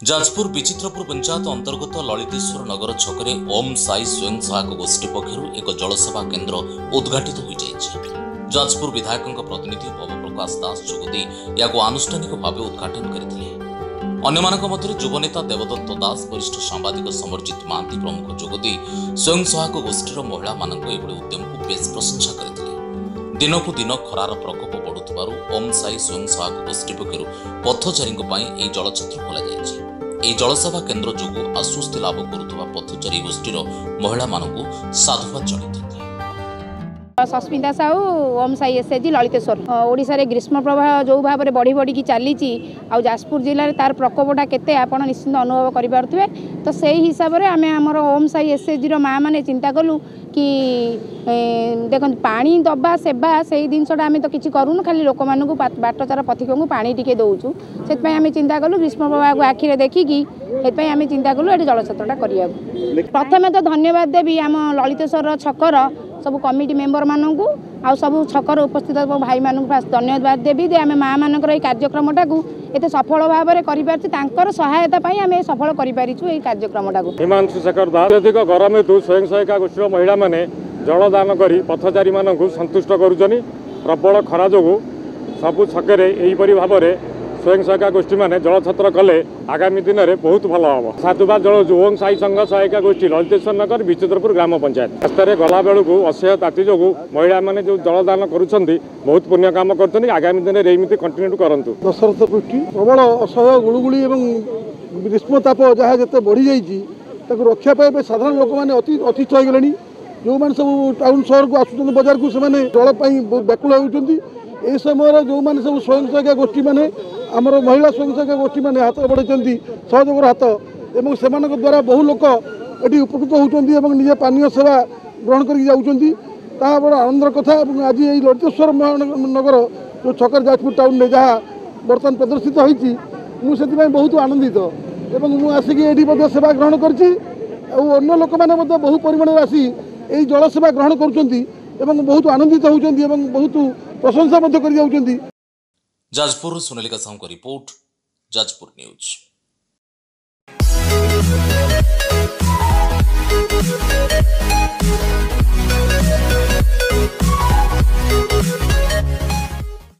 जाजपुर विचित्रपुर पंचायत अंतर्गत ललितेश्वर नगर छकरे ओम साई स्वयं सहायक गोष्ठी पक्षर एक जलसेवा केन्द्र उद्घाटित हो जाजपुर विधायक प्रतिनिधि भव प्रकाश दास जोगदे या आनुष्ठानिक भाव उद्घाटन करते अन्य युवनेता देवदत्त दास वरिष्ठ सांबादिक समरजित महांती प्रमुख जोगदे स्वयं सहायक गोष्ठीर महिला उद्यम को बेस प्रशंसा करते दिनकू दिन खरार प्रकोप बढ़ुवर ओम साई स्वयं सहायक गोष्ठी पक्षर पथचारी जलछत्र खोल जलसेवा केन्द्र जो आश्वस्ति लाभ करुवा पथचारी गोष्ठीर महिला साधुवाद जन सस्मिता साहू ओम साई एसएचजी ललितेश्वर ओडिशा रे ग्रीष्म प्रवाह जो भाव में बढ़ी बढ़ी चली जाजपुर जिले में तार प्रकोपटा केते आपण निश्चित अनुभव करें तो से हिसाब से आम आमर ओम साई एसएचजी माँ मैंने चिंता कलु कि देखो पानी दबा सेवा से जिनसा आम तो किसी करूँ खाली लोक मानू बाटचार पथिक को पानी टिके दौचु से आम चिंता कलु ग्रीष्म प्रवाह को आखिरे देखिकी से आम चिंता कलु ये जलछत्रटा करने प्रथम तो धन्यवाद देवी आम ललितेश्वर छकर सब कमिटी मेंबर मानू आ सब छकर उपस्थित भाई मानू धन्यवाद देवी जे आम माँ मान कार्यक्रमटा को एत सफल भाव में कर सहायता आम सफल कर कार्यक्रमटा को हिमांशु शेखर दास अधिक गरम हेतु स्वयं सहायिका गोष्ठी महिला माने जलदान कर पथचारी मानू संतुष्ट करुचनी प्रबल खरा जो सबु छकरे यहीपरि भाव में स्वयं सहायिका गोष्ठी मैंने जलछत्र कले आगामी दिन में बहुत भल हम साधुवाद जल ओम साई संघ सहायिका गोष्ठी ललितेश्वर नगर विचित्रपुर ग्राम पंचायत रास्तार गला बेलू असह्य ताती जो महिला मैंने जो जलदान करुँच बहुत पुण्य काम कर आगामी दिन में कंटिन्यू करूँ दशरथ पृष्टि प्रबल असह्य गुड़गुड़ी और ग्रीष्मताप जहाँ जिते बढ़ी जाइए रक्षा पाइबे साधारण लोक मैंने अतिष्ठ हो गले जो मैंने सब टाउन सहर को आसुच्च बजार को जल व्याकुल होती यह समय जो मैंने सब स्वयं सहायिका गोष्ठी मैंने आमर महिला स्वयं सहायिका गोष्ठी मैंने हाथ बढ़ाई सहयोग हाथ और से द्वारा बहु लोक ये उपकृत होती निजे पानीय सेवा ग्रहण कर आनंदर कथा आज ये ललितेश्वर नगर जो छकर जाजपुर टाउन में जहाँ बर्तमान प्रदर्शित होती मुझे बहुत आनंदित और मुझे आसिक सेवा ग्रहण कर लोक मैंने बहु परिमाण आसी यही जल सेवा ग्रहण कर बहुत आनंदित होती बहुत प्रशंसा कर जाजपुर सोनालिका साहू का रिपोर्ट जाजपुर न्यूज।